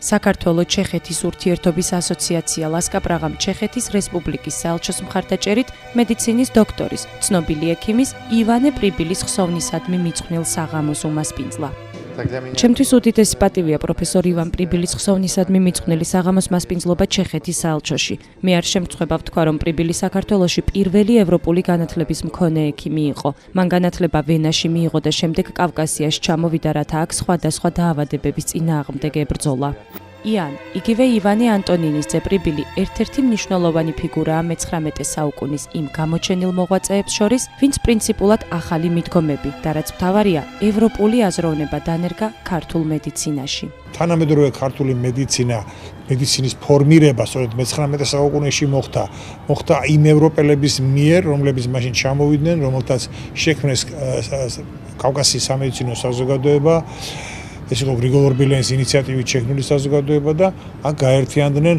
საქართველოს ჩეხეთის ურთიერთობის ასოციაცია ლასკაპრაღამ ჩეხეთის რესპუბლიკის საელჩოს მხარდაჭერით მედიცინის დოქტორის, ცნობილი ექიმის ივანე პრიბილის ხსოვნისადმი მიძღვნილ საღამოს უმასპინძლა. ჩემთვის უდიდესი პატივია პროფესორ ივან პრიბილის ხსოვნისადმი მიძღვნილი საღამოს მასპინძლობა ჩეხეთის საელჩოში. მე არ შემწხვევავ თქვა, რომ პრიბილი საქართველოში პირველი ევროპული განათლების მქონე ექიმი იყო. მან განათლება ვენაში მიიღო და შემდეგ კავკასიაში ჩამოვიდა, რათა აქ სხვადასხვა დაავადებების წინააღმდეგ ებრძოლა. იან, იგივე ივანე ანტონინის ძე პრიბილი ერთ-ერთი მნიშვნელოვანი ფიგურაა მე-19 საუკუნის იმ გამოჩენილ მოღვაწეებს შორის, ვინც პრინციპულად ახალი მიდგომები და რაც მთავარია, ევროპული აზროვნება დანერგა ქართულ მედიცინაში. თანამედროვე ქართული მედიცინის ფორმირება სწორედ მე-19 საუკუნეში მოხდა იმ ევროპელების მიერ, რომლებიც მაშინ ჩამოვიდნენ, რომელთაც შექმნეს კავკასიის სამედიცინო საზოგადოება. ეს იყო გრიგოლ ორბელიანის ინიციატივით შექმნილი საზოგადოება და აქ გაერთიანდნენ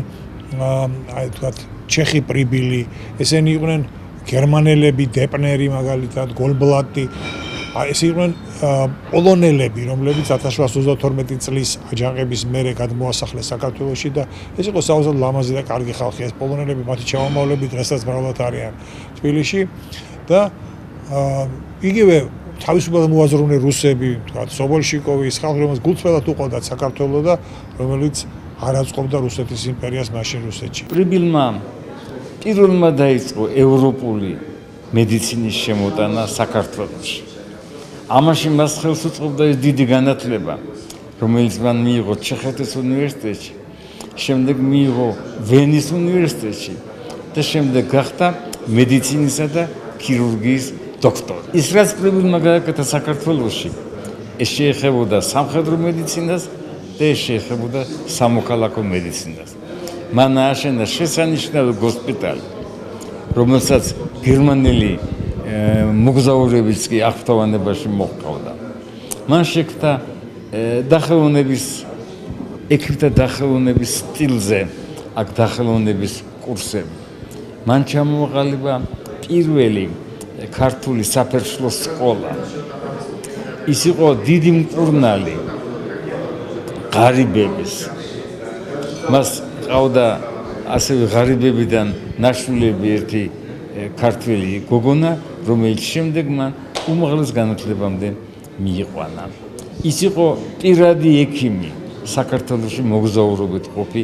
ჩეხი პრიბილი, ესენი იყვნენ გერმანელები, დეპნერი მაგალითად, გოლბლატი, ეს იყვნენ პოლონელები, რომლებიც 1732 წლის აჯანყების მერე გადმოასახლეს საქართველოში და ეს იყო საოცრად ლამაზი და კარგი ხალხი, ეს პოლონელები, მათი ჩამომავლები დღესაც მრავლად არიან თბილისში და იგივე თავისუფლად მოაზროვნე რუსები, სობოლშიკოვი, ის ხალხი, რომელსაც გულწრფელად უყვარდათ საქართველო და რომელიც არ აწყობდა რუსეთის იმპერიას მაშინ რუსეთში. პრიბილმა პირველმა დაიწყო ევროპული მედიცინის შემოტანა საქართველოში. ამაში მას ხელს უწყობდა ეს დიდი განათლება, რომელიც მან მიიღო ჩეხეთის უნივერსიტეტში, შემდეგ მიიღო ვენის უნივერსიტეტში და შემდეგ გახდა მედიცინისა და ქირურგიის დოქტორი. ის რაც პრიბილმა გააკეთა საქართველოში, ეს შეეხებოდა სამხედრო მედიცინას და ეს შეეხებოდა სამოქალაქო მედიცინას. მან ააშენა შესანიშნავი ჰოსპიტალი, რომელსაც გერმანელი მოგზაურებიც კი აღფრთოვანებაში მოჰყავდა. მან შექმნა დახელოვნების ექიმთა დახელოვნების სტილზე აქ დახელოვნების კურსები. მან ჩამოაყალიბა პირველი ქართული საფერშლო სკოლა. ის იყო დიდი მკურნალი ღარიბების. მას ყავდა ასევე ღარიბებიდან ნაშვილები ერთი ქართველი გოგონა, რომელიც შემდეგ მან უმაღლეს განათლებამდე მიიყვანა. ის იყო პირადი ექიმი საქართველოში მოგზაურობით ყოფი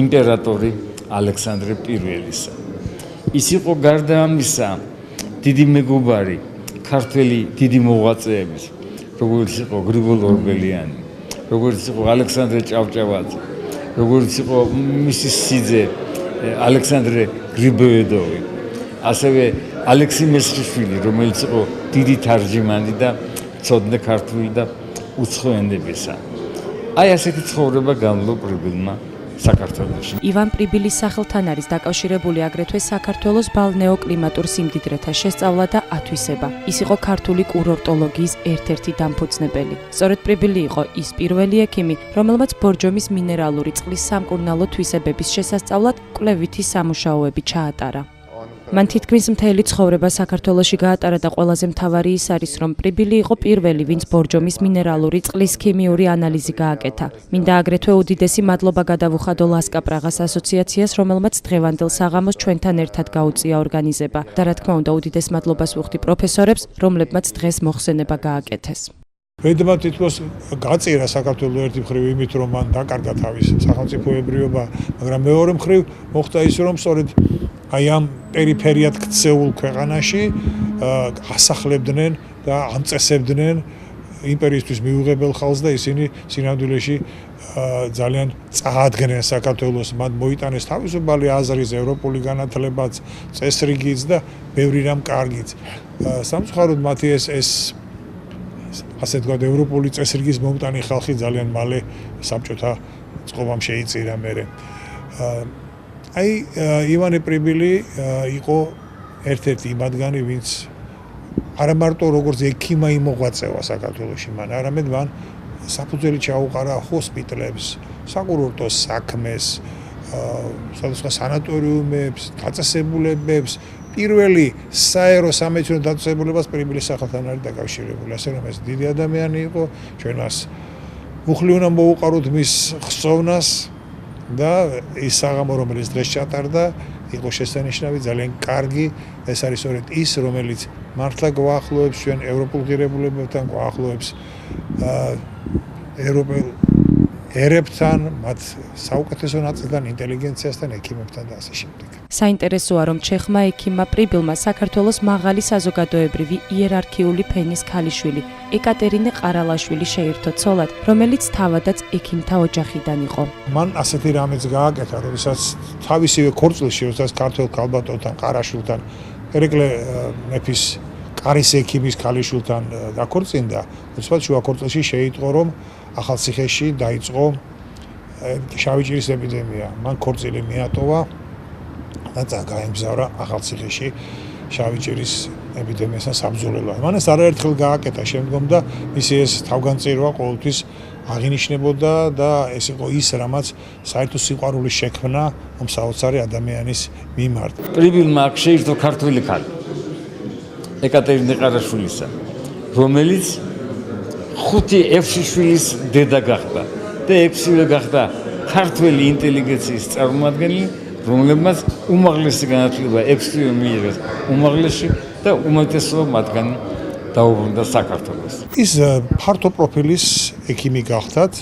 იმპერატორი ალექსანდრე პირველისა. ის იყო გარდა ამისა დიდი მეგობარი ქართველი დიდი მოღვაწეების, როგორც იყო გრიგოლ ორბელიანი, როგორც იყო ალექსანდრე ჭავჭავაძე, როგორც იყო მისი სიძე ალექსანდრე გრიბოედოვი, ასევე ალექსი მესხიშვილი, რომელიც იყო დიდი თარჯიმანი და მცოდნე ქართული და უცხო ენებისა. აი ასეთი ცხოვრება გამლო პრიბილმა საქართველოში. ივან პრიბილის სახელთან არის დაკავშირებული აგრეთვე საქართველოს ბალნეოკლიმატურ სიმდიდრეთა შესწავლა და ათვისება. ის იყო ქართული კურორტოლოგიის ერთ-ერთი დამფუძნებელი. სწორედ პრიბილი იყო ის პირველი ექიმი, რომელმაც ბორჯომის მინერალური წყლის სამკურნალო თვისებების შესასწავლად კვლევითი სამუშაოები ჩაატარა. მან თითქმის მთელი ცხოვრება საქართველოში გაატარა და ყველაზე მთავარი ის არის, რომ პრიბილი იყო პირველი, ვინც ბორჯომის მინერალური წყლის ქიმიური ანალიზი გააკეთა. მინდა აგრეთვე უდიდესი მადლობა გადავუხადო ლასკაპრაღას ასოციაციას, რომელმაც დღევანდელ საღამოს ჩვენთან ერთად გაუწია ორგანიზება და რა თქმა უნდა უდიდეს მადლობას ვუხდი პროფესორებს, რომლებმაც დღეს მოხსენება გააკეთეს. მედმა თითქოს გაწირა საქართველოს ერთი მხრივ იმით, რომ მან დაკარგა თავის სახელმწიფოებრიობა, მაგრამ მეორე მხრივ მოხდა ის, რომ სწორედ აი ამ პერიფერიად ქცეულ ქვეყანაში ასახლებდნენ და ამწესებდნენ იმპერიისთვის მიუღებელ ხალხს და ისინი სინამდვილეში ძალიან წაადგენენ საქართველოს. მათ მოიტანეს თავისუფალი აზრის, ევროპული განათლებაც, წესრიგიც და ბევრი რამ კარგიც. სამწუხაროდ მათი ეს ასე თქვა ევროპული წესრიგის მომტანი ხალხი ძალიან მალე საბჭოთა წყობამ შეიწირა მერე. აი ივანე პრიბილი იყო ერთ-ერთი მათგანი, ვინც არა მარტო როგორც ექიმა იმოღვაწევა საქართველოში, არამედ მან საფუძველი ჩაუყარა ჰოსპიტლებს, საკურორტო საქმეს, სხვადასხვა სანატორიუმებს, დაწესებულებებს, პირველი საერო სამედიცინო დაწესებულებას პრიბილის სახელთან არის დაკავშირებული. ასე რომ ეს დიდი ადამიანი იყო, ჩვენ მას მუხლი უნდა მოუყაროთ მის ხსოვნას და ის საღამო რომელიც დღეს ჩატარდა იყო შესანიშნავი, ძალიან კარგი. ეს არის სწორედ ის, რომელიც მართლა გვაახლოებს ჩვენ ევროპულ ღირებულებებთან, გვაახლოებს ევროპელ ერებთან, მათ საუკეთესო ნაწილთან, ინტელიგენციასთან, ექიმებთან და ასე შემდეგ. საინტერესოა, რომ ჩეხმა ექიმმა პრიბილმა საქართველოს მაღალი საზოგადოებრივი იერარქიული ფენის ქალიშვილი ეკატერინე ყარალაშვილი შეირთო ცოლად, რომელიც თავადაც ექიმთა ოჯახიდან იყო. მან ასეთი რამეც გააკეთა, როდესაც თავისივე ქორწილში, როდესაც ქართველ ქალბატონთან, ყარაშვილთან, პერიკლე მეფის კარის ექიმის ქალიშვილთან დაქორწინდა, უცბად შუა ქორწილში შეიტყო, რომ ახალციხეში დაიწყო შავიჭირის ეპიდემია. მან ქორწილი მიატოვა და გაემგზავრა ახალციხეში შავიჭირის ეპიდემიასთან საბრძოლველად. მან ეს არაერთხელ გააკეთა შემდგომ და მისი ეს თავგანწირვა ყოველთვის აღინიშნებოდა და ეს იყო ის, რამაც საერთო სიყვარული შექმნა საოცარი ადამიანის მიმართ. პრიბილმა აქ შეირთო ქართველი ქალი ეკატერინე ყარაშვილისა, რომელიც 5 ექვსიშვილის დედა გახდა და 6-ვე გახდა ქართველი ინტელიგენციის წარმომადგენელი, რომლებმაც უმაღლესი განათლება 6-ვე მიიღეს უმაღლესში და უმეტესობა მათგანი დაუბრუნდა საქართველოს. ის ფართო პროფილის ექიმი გახდათ.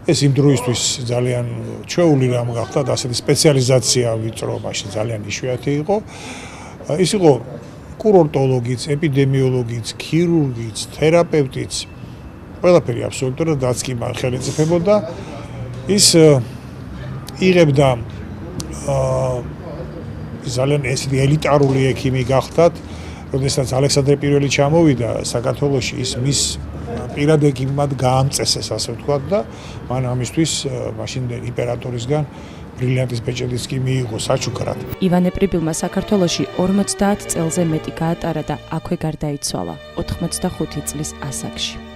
ეს იმ დროისთვის ძალიან ჩვეული რამ გახდათ, ასეთი სპეციალიზაცია ვიწრო მაშინ ძალიან იშვიათი იყო. ის იყო კურორტოლოგიც, ეპიდემიოლოგიც, ქირურგიც, თერაპევტიც. ყველაფერი აბსოლუტურად რაც კი მან ხელი წიფებოდა. ის იღებდა ძალიან ესეთი ელიტარული ექიმი გახდათ. როდესაც ალექსანდრე პირველი ჩამოვიდა საქართველოში, ის მის პირად ექიმად გაამწესეს, ასე ვთქვათ და მან ამისთვის მაშინდელი იმპერატორისგან ბრილიანტის ბეჭედიც კი მიიღო საჩუქრად. ივანე პრიბილმა საქართველოში 50 წელზე მეტი გაატარა და აქვე გარდაიცვალა 85 წლის ასაკში.